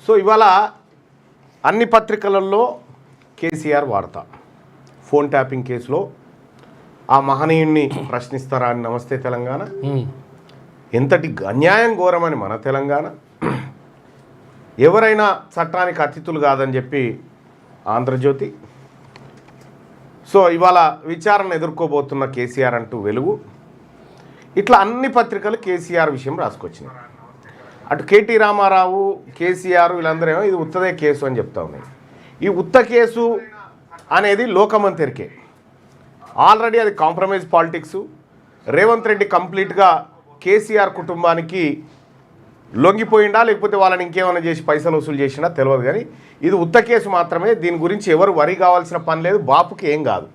So ఇవాళ అన్ని పత్రికలలో కేసీఆర్ వార్త, ఫోన్ ట్యాపింగ్ కేసులో ఆ మహనీయుణ్ణి ప్రశ్నిస్తారా అని నమస్తే తెలంగాణ, ఎంతటి అన్యాయం ఘోరమని మన తెలంగాణ, ఎవరైనా చట్టానికి అతిథులు కాదని చెప్పి ఆంధ్రజ్యోతి. సో ఇవాళ విచారణ ఎదుర్కోబోతున్న కేసీఆర్ అంటూ వెలుగు. ఇట్లా అన్ని పత్రికలు కేసీఆర్ విషయం రాసుకొచ్చినాయి. అటు కేటీ రామారావు, కేసీఆర్ వీళ్ళందరూ ఇది ఉత్తదే కేసు అని చెప్తా ఉన్నాయి. ఈ ఉత్త కేసు అనేది లోకమంతెరికే, ఆల్రెడీ అది కాంప్రమైజ్ పాలిటిక్స్. రేవంత్ రెడ్డి కంప్లీట్గా కేసీఆర్ కుటుంబానికి లొంగిపోయిందా లేకపోతే వాళ్ళని ఇంకేమైనా చేసి పైసలు వసూలు చేసినా తెలియదు, కానీ ఇది ఉత్త కేసు మాత్రమే. దీని గురించి ఎవరు వరి కావాల్సిన పని లేదు. బాపుకి ఏం కాదు,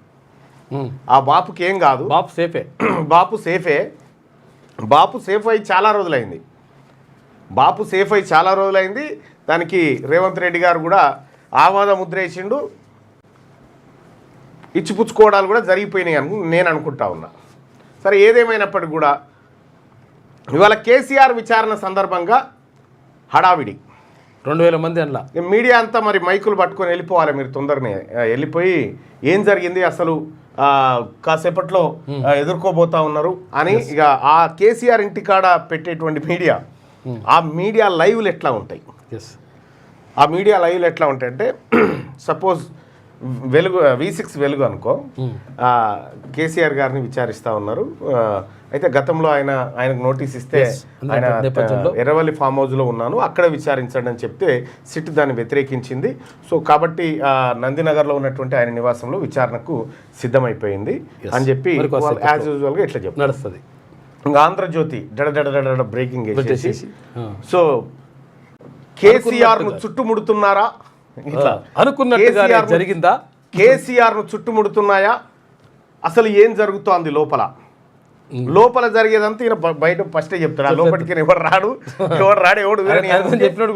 ఆ బాపుకి ఏం కాదు, బాపు సేఫే, బాపు సేఫే. బాపు సేఫ్ అయ్యి చాలా రోజులైంది, బాపు సేఫ్ అయ్యి చాలా రోజులైంది. దానికి రేవంత్ రెడ్డి గారు కూడా ఆవాద ముద్ర వేసిండు, ఇచ్చిపుచ్చుకోవడాలు కూడా జరిగిపోయినాయి అని నేను అనుకుంటా ఉన్నా. సరే, ఏదేమైనప్పటికీ కూడా ఇవాళ కేసీఆర్ విచారణ సందర్భంగా హడావిడి 2000 మంది అలా మీడియా అంతా మరి మైకులు పట్టుకొని వెళ్ళిపోవాలి. మీరు తొందరనే వెళ్ళిపోయి ఏం జరిగింది అసలు కాసేపట్లో ఎదుర్కోబోతా ఉన్నారు అని ఇక ఆ కేసీఆర్ ఇంటికాడ పెట్టేటువంటి మీడియా, ఆ మీడియా లైవ్లు ఎట్లా ఉంటాయి, ఆ మీడియా లైవ్లు ఎట్లా ఉంటాయి అంటే సపోజ్ వెలుగు V6 వెలుగు అనుకో, కేసీఆర్ గారిని విచారిస్తూ ఉన్నారు. అయితే గతంలో ఆయనకు నోటీస్ ఇస్తే ఆయన ఎర్రవల్లి ఫామ్ హౌస్లో ఉన్నాను అక్కడ విచారించండి అని చెప్తే సిట్ దాన్ని వ్యతిరేకించింది. సో కాబట్టి నందినగర్లో ఉన్నటువంటి ఆయన నివాసంలో విచారణకు సిద్ధమైపోయింది అని చెప్పి యాజ్ యూజువల్గా ఇట్లా చెప్పి నడుస్తుంది. ఇంకా ఆంధ్రజ్యోతి డడ బ్రేకింగ్ వేసేసి, సో కేసీఆర్ను చుట్టుముడుతున్నారా, అనుకున్నట్టుగా జరిగిందా, కేసీఆర్ను చుట్టుముడుతున్నాయా, అసలు ఏం జరుగుతోంది లోపల, లోపల జరిగేదంతా ఈయన బయట ఫస్టే చెప్తాడు. లోపలికి ఎవరు రాడు ఎవడు చెప్పినోడు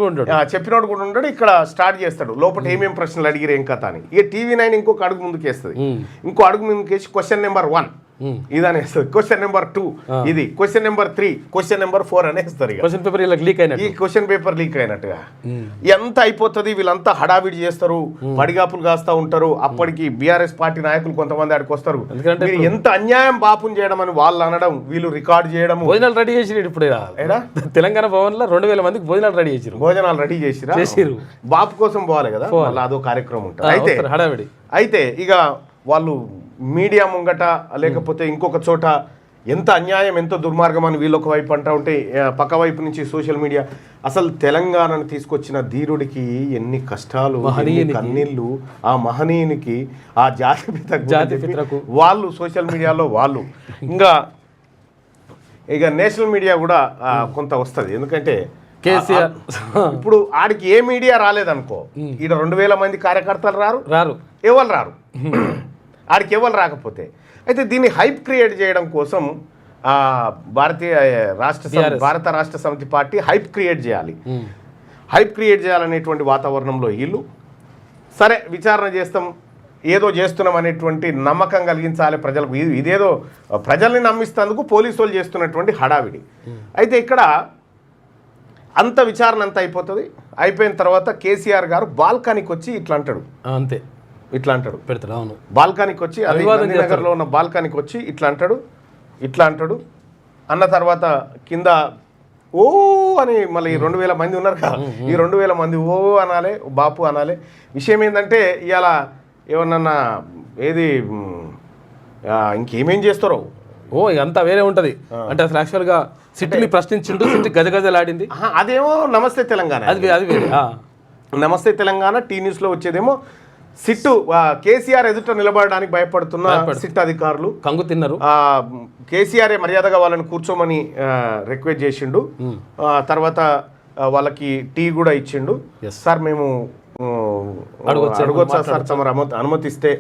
కూడా ఉంటాడు. ఇక్కడ స్టార్ట్ చేస్తాడు లోపల ఏమేమి ప్రశ్నలు అడిగిరు ఏం కథ అని. ఇక TV9 ఇంకొక అడుగు ముందుకేస్తుంది, ఇంకో అడుగు ముందుకేసి క్వశ్చన్ నెంబర్ 1 ఇదని వేస్తుంది, క్వశ్చన్ నెంబర్ 2 ఇది, క్వశ్చన్ నెంబర్ 3, క్వశ్చన్ నెంబర్ 4 అనేస్తారు. ఈ క్వశ్చన్ పేపర్ లీక్ అయినట్టుగా ఎంత అయిపోతుంది. వీళ్ళంతా హడావిడి చేస్తారు, పడిగాపులు కాస్తూ ఉంటారు. అప్పటికి బీఆర్ఎస్ పార్టీ నాయకులు కొంతమంది ఆడికి వస్తారు. ఎంత అన్యాయం బాపుని చేయడం అని వాళ్ళు అనడం, వీళ్ళు రికార్డ్ చేయడం. భోజనాలు రెడీ చేసి ఇప్పుడు తెలంగాణ భవన్ లో 2000 మందికి భోజనాలు రెడీ చేసి భోజనాలు రెడీ చేసిరు. బాపు కోసం పోవాలి కదా, వాళ్ళు అదో కార్యక్రమం ఉంటుంది. అయితే హడావిడి అయితే ఇక వాళ్ళు మీడియా ముంగట లేకపోతే ఇంకొక చోట ఎంత అన్యాయం ఎంత దుర్మార్గం అని వీళ్ళొక వైపు అంటూ ఉంటే పక్క వైపు నుంచి సోషల్ మీడియా అసలు తెలంగాణను తీసుకొచ్చిన ధీరుడికి ఎన్ని కష్టాలు, కన్నీళ్ళు, ఆ మహనీయునికి, ఆ జాతిపితకు వాళ్ళు సోషల్ మీడియాలో వాళ్ళు ఇంకా ఇక నేషనల్ మీడియా కూడా కొంత వస్తుంది. ఎందుకంటే కేసీఆర్ ఇప్పుడు ఆడికి ఏ మీడియా రాలేదనుకో, ఈడ 2000 మంది కార్యకర్తలు రారు, ఎవరు రారు, ఆడికి ఎవరు రాకపోతే. అయితే దీన్ని హైప్ క్రియేట్ చేయడం కోసం భారత రాష్ట్ర సమితి పార్టీ హైప్ క్రియేట్ చేయాలనేటువంటి వాతావరణంలో వీళ్ళు సరే విచారణ చేస్తాం, ఏదో చేస్తున్నాం అనేటువంటి నమ్మకం కలిగించాలి ప్రజలకు. ఇదేదో ప్రజల్ని నమ్మిస్తేందుకు పోలీసు వాళ్ళు చేస్తున్నటువంటి హడావిడి. అయితే ఇక్కడ అంత విచారణ అంతా అయిపోయిన తర్వాత కేసీఆర్ గారు బాల్కనీకి వచ్చి ఇట్లా అంటాడు, అంతే ఇట్లా అంటాడు పెడతాడు. అవును, బాల్కనీకి వచ్చి నగర్లో ఉన్న బాల్కనీకి వచ్చి ఇట్లా అంటాడు అన్న తర్వాత కింద ఓ అని మళ్ళీ 2000 మంది ఉన్నారు కదా, ఈ 2000 మంది ఓ అనాలి, బాపు అనాలి. విషయం ఏంటంటే ఇవాళ ఏమన్నా ఏది ఇంకేమేం చేస్తారో అంతా వేరే ఉంటది. అంటే అసలు యాక్చువల్గా సిట్ని ప్రశ్నించిండు, సిట్ గజగజలాడింది. అదేమో నమస్తే తెలంగాణ, అది నమస్తే తెలంగాణ టీ న్యూస్లో వచ్చేదేమో సిట్టు కేసీఆర్ ఎదుట నిలబడడానికి భయపడుతున్న సిట్ అధికారులు కంగు తిన్నారు. కేసీఆర్ మర్యాదగా వాళ్ళని కూర్చోమని రిక్వెస్ట్ చేసిండు. తర్వాత వాళ్ళకి టీ కూడా ఇచ్చిండు. సార్ మేము అడగొచ్చా సార్ తమరు అనుమతిస్తే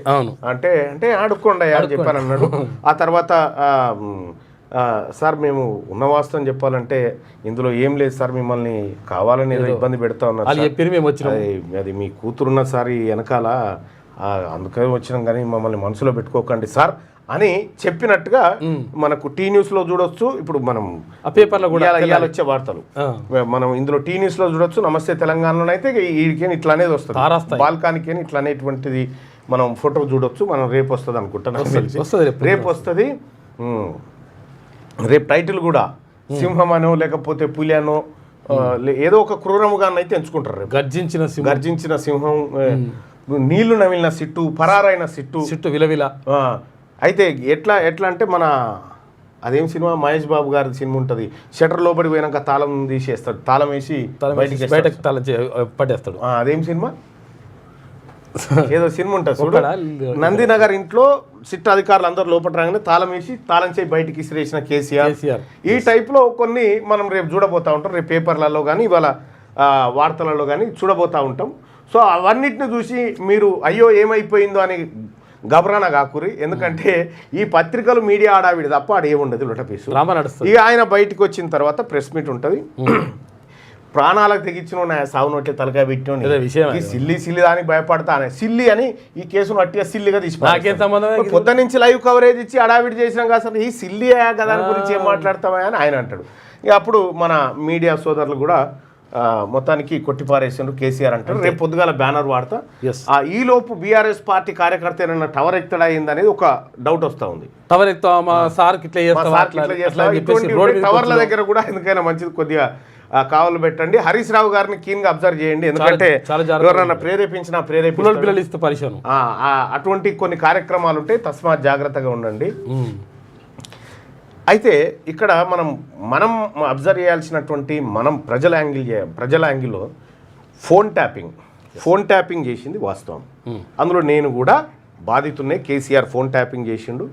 అంటే అడుక్కోండి అని చెప్పాను అన్నాడు. ఆ తర్వాత సార్ మేము ఉన్న వాస్తవం చెప్పాలంటే ఇందులో ఏం లేదు సార్, మిమ్మల్ని కావాలని ఏదో ఇబ్బంది పెడతా ఉన్నారు, అది మీ కూతురున్న సార్ వెనకాల అందుకని వచ్చినాం కానీ మమ్మల్ని మనసులో పెట్టుకోకండి సార్ అని చెప్పినట్టుగా మనకు టీ న్యూస్ లో చూడొచ్చు. ఇప్పుడు మనం ఆ పేపర్లో కూడా ఇవాళ వచ్చే వార్తలు మనం ఇందులో టీ న్యూస్ లో చూడొచ్చు. నమస్తే తెలంగాణలో అయితే వీడికి ఇట్లా అనేది వస్తుంది, బాల్కానికి ఇట్లా అనేటువంటిది మనం ఫోటో చూడొచ్చు. మనం రేపు వస్తుంది అనుకుంటాను, రేపు వస్తుంది. రేపు టైటిల్ కూడా సింహం అనో లేకపోతే పులి అనో ఏదో ఒక క్రూరముగానైతే ఎంచుకుంటారు. రేపు గర్జించిన సింహం, నీళ్లు నమిలిన సిట్టు, పరారైన సిట్టు విలవిల. అయితే ఎట్లా అంటే మన అదేం సినిమా, మహేష్ బాబు గారి సినిమా ఉంటుంది, షటర్ లోపడి పోయినాక తాళం తీసేస్తాడు, తాళం వేసి బయటకు పట్టేస్తాడు. అదేం సినిమా, ఏదో సినిమా ఉంటుంది చూడు, నందినగర్ ఇంట్లో సిట్ అధికారులు అందరూ లోపల రాగానే తాళం వేసి తాళం చేసి బయటికి ఇసిరేసిన కేసీఆర్. ఈ టైప్లో కొన్ని మనం రేపు చూడబోతా ఉంటాం, రేపు పేపర్లలో కానీ ఇవాళ వార్తలలో కానీ చూడబోతూ ఉంటాం. సో అవన్నిటిని చూసి మీరు అయ్యో ఏమైపోయిందో అని గబరాన కాకురి. ఎందుకంటే ఈ పత్రికలు మీడియా ఆడావిడి తప్ప ఆడ ఏముండదు లొటపీసు. ఇక ఆయన బయటకు వచ్చిన తర్వాత ప్రెస్ మీట్ ఉంటుంది. ప్రాణాలకు తెగించిన సాగు నోట్లే తలకాయ పెట్టిన ఈ సిల్లి దానికి భయపడతానే సిల్లి అని ఈ కేసును అట్టిగా సిల్లిగా తీసుకున్నాను. పొద్దు నుంచి లైవ్ కవరేజ్ ఇచ్చి అడావిడి చేసినాం కదా సార్, ఈ సిల్లి కదా దాని గురించి ఏం మాట్లాడతామా అని ఆయన అంటాడు. ఇక అప్పుడు మన మీడియా సోదరులు కూడా మొత్తానికి కొట్టిపారేసారు కేసీఆర్ అంటారు. రేపు పొద్దుగాల బ్యానర్ వాడతా. ఈ లోపు బీఆర్ఎస్ పార్టీ కార్యకర్త ఏమన్నా టవర్ ఎక్కడా అయింది అనేది ఒక డౌట్ వస్తూ ఉంది. టవర్ టవర్ల దగ్గర కూడా ఎందుకైనా మంచిది కొద్దిగా కావలు పెట్టండి. హరీష్ రావు గారిని కీన్ గా అబ్జర్వ్ చేయండి, ఎందుకంటే ఎవరన్నా ప్రేరేపించిన అటువంటి కొన్ని కార్యక్రమాలు ఉంటాయి, తస్మాత్ జాగ్రత్తగా ఉండండి. అయితే ఇక్కడ మనం అబ్జర్వ్ చేయాల్సినటువంటి మనం ప్రజల యాంగిల్లో ఫోన్ ట్యాపింగ్ చేసింది వాస్తవం. అందులో నేను కూడా బాధితున్నే. కేసీఆర్ ఫోన్ ట్యాపింగ్ చేసిండు,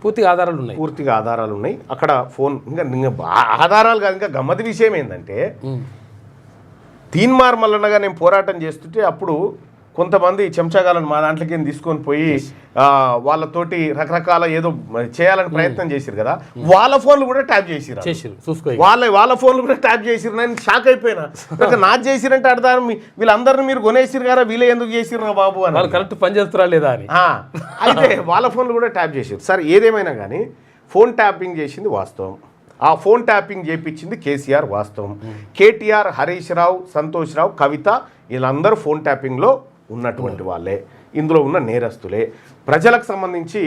పూర్తిగా ఆధారాలు ఉన్నాయి. అక్కడ ఫోన్ ఇంకా ఆధారాలు కాదు, ఇంకా గమ్మతి విషయం ఏంటంటే తీన్మార్ మల్లన్నగా నేను పోరాటం చేస్తుంటే అప్పుడు కొంతమంది చెంచాగాలను మా దాంట్లోకి తీసుకొని పోయి వాళ్ళతోటి రకరకాల ఏదో చేయాలని ప్రయత్నం చేసిరు కదా, వాళ్ళ ఫోన్లు కూడా ట్యాప్ చేసిరు. వాళ్ళ ఫోన్లు కూడా ట్యాప్ చేసిరు. నేను షాక్ అయిపోయినా, నాకు చేసిరంటే అర్థం వీళ్ళందరినీ మీరు కొనేసిరు కదా, వీళ్ళే ఎందుకు చేసిరు బాబు అని. కరెక్ట్ పని చేస్తారా లేదా అని. అయితే వాళ్ళ ఫోన్లు కూడా ట్యాప్ చేసిరు. సరే ఏదేమైనా కానీ ఫోన్ ట్యాపింగ్ చేసింది వాస్తవం. ఆ ఫోన్ ట్యాపింగ్ చేయించింది కేసీఆర్ వాస్తవం. కేటీఆర్, హరీష్ రావు, సంతోష్ రావు, కవిత వీళ్ళందరూ ఫోన్ ట్యాపింగ్లో ఉన్నటువంటి వాళ్ళే, ఇందులో ఉన్న నేరస్తులే. ప్రజలకు సంబంధించి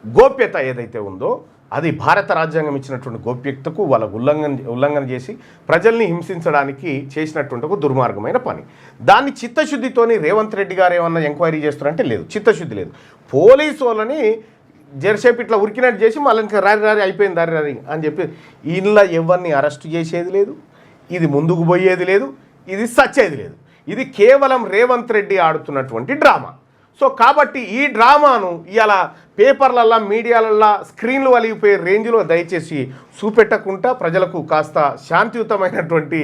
గోప్యత ఏదైతే ఉందో అది భారత రాజ్యాంగం ఇచ్చినటువంటి గోప్యతకు వాళ్ళ ఉల్లంఘన చేసి ప్రజల్ని హింసించడానికి చేసినటువంటి ఒక దుర్మార్గమైన పని. దాన్ని చిత్తశుద్ధితోని రేవంత్ రెడ్డి గారు ఏమన్నా ఎంక్వైరీ చేస్తున్నారంటే లేదు, చిత్తశుద్ధి లేదు. పోలీసు వాళ్ళని జెర్సేపు ఇట్లా ఉరికినట్టు చేసి మళ్ళీ ఇంకా రారి అయిపోయింది రారి అని చెప్పి ఇంట్లో ఎవరిని అరెస్ట్ చేసేది లేదు, ఇది ముందుకు పోయేది లేదు, ఇది సచ్చేది లేదు. ఇది కేవలం రేవంత్ రెడ్డి ఆడుతున్నటువంటి డ్రామా. సో కాబట్టి ఈ డ్రామాను ఇవాళ పేపర్లల్లా మీడియాలల్లా స్క్రీన్లు వలిగిపోయే రేంజ్లో దయచేసి చూపెట్టకుండా ప్రజలకు కాస్త శాంతియుతమైనటువంటి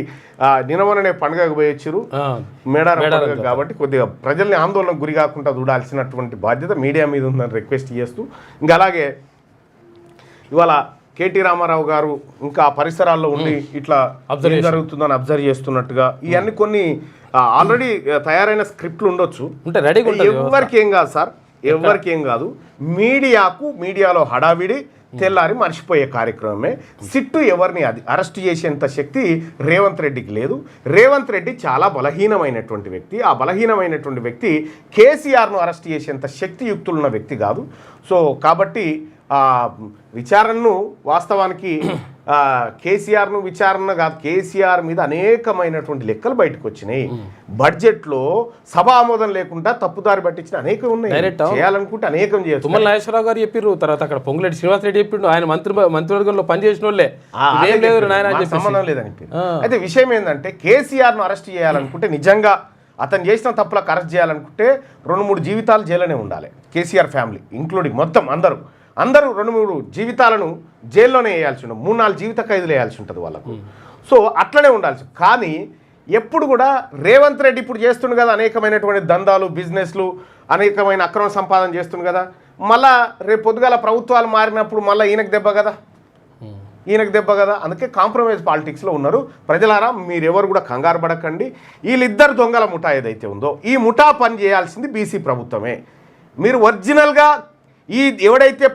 నినవననే పండుగకు పోయొచ్చారు, మేడారం పండుగ కాబట్టి కొద్దిగా ప్రజల్ని ఆందోళనకు గురి కాకుండా చూడాల్సినటువంటి బాధ్యత మీడియా మీద ఉందని రిక్వెస్ట్ చేస్తూ, ఇంకా అలాగే ఇవాళ కేటీ రామారావు గారు ఇంకా పరిసరాల్లో ఉండి ఇట్లా జరుగుతుందని అబ్జర్వ్ చేస్తున్నట్టుగా ఇవన్నీ కొన్ని ఆల్రెడీ తయారైన స్క్రిప్ట్లు ఉండొచ్చు. ఎవరికి ఏం కాదు సార్, ఎవరికి ఏం కాదు. మీడియాలో హడావిడి తెల్లారి మర్చిపోయే కార్యక్రమమే. సిట్టు ఎవరిని అరెస్ట్ చేసేంత శక్తి రేవంత్ రెడ్డికి లేదు. రేవంత్ రెడ్డి చాలా బలహీనమైనటువంటి వ్యక్తి. ఆ బలహీనమైనటువంటి వ్యక్తి కేసీఆర్ను అరెస్ట్ చేసేంత శక్తియుక్తులున్న వ్యక్తి కాదు. సో కాబట్టి విచారణను వాస్తవానికి కేసీఆర్ను విచారణ కాదు, కేసీఆర్ మీద అనేకమైనటువంటి లెక్కలు బయటకు వచ్చినాయి. బడ్జెట్లో సభ ఆమోదం లేకుండా తప్పుదారి పట్టించిన అనేకం ఉన్నాయి, చేయాలనుకుంటే అనేకం చేయొచ్చు. తుమ్మల నాగేశ్వరరావు గారు చెప్పారు, తర్వాత అక్కడ పొంగులేటి శ్రీనివాస్ రెడ్డి చెప్పిండు, ఆయన మంత్రివర్గంలో పనిచేసిన వాళ్ళే, సంబంధం లేదని. అయితే విషయం ఏంటంటే కేసీఆర్ను అరెస్ట్ చేయాలనుకుంటే, నిజంగా అతను చేసిన తప్పులకు అరెస్ట్ చేయాలనుకుంటే 2-3 జీవితాలు జైల్లోనే ఉండాలి. కేసీఆర్ ఫ్యామిలీ ఇంక్లూడింగ్ మొత్తం అందరూ 2-3 జీవితాలను జైల్లోనే వేయాల్సి ఉంటుంది, 3-4 జీవిత ఖైదులు వేయాల్సి ఉంటుంది వాళ్ళకు. సో అట్లనే ఉండాల్సి. కానీ ఎప్పుడు కూడా రేవంత్ రెడ్డి ఇప్పుడు చేస్తుండు కదా అనేకమైనటువంటి దందాలు, బిజినెస్లు, అనేకమైన అక్రమ సంపాదన చేస్తుంది కదా, మళ్ళా రేపు పొద్దుగాల ప్రభుత్వాలు మారినప్పుడు మళ్ళీ ఈయనకు దెబ్బ కదా. అందుకే కాంప్రమైజ్ పాలిటిక్స్లో ఉన్నారు. ప్రజలారా మీరెవరు కూడా కంగారు పడకండి. వీళ్ళిద్దరు దొంగల ముఠా ఏదైతే ఉందో ఈ ముఠా పని చేయాల్సింది బీసీ ప్రభుత్వమే. మీరు ఒరిజినల్గా ఈ ఎవడైతే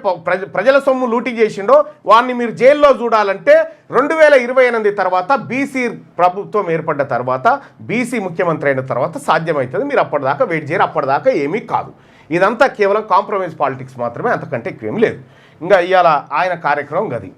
ప్రజల సొమ్ము లూటీ చేసిండో వాడిని మీరు జైల్లో చూడాలంటే 2028 తర్వాత బీసీ ప్రభుత్వం ఏర్పడ్డ తర్వాత బీసీ ముఖ్యమంత్రి అయిన తర్వాత సాధ్యమవుతుంది. మీరు అప్పటిదాకా వెయిట్ చేయరు, అప్పటిదాకా ఏమీ కాదు. ఇదంతా కేవలం కాంప్రమైజ్ పాలిటిక్స్ మాత్రమే, అంతకంటే ఎక్కువేం లేదు. ఇంకా ఇవాళ ఆయన కార్యక్రమం గది.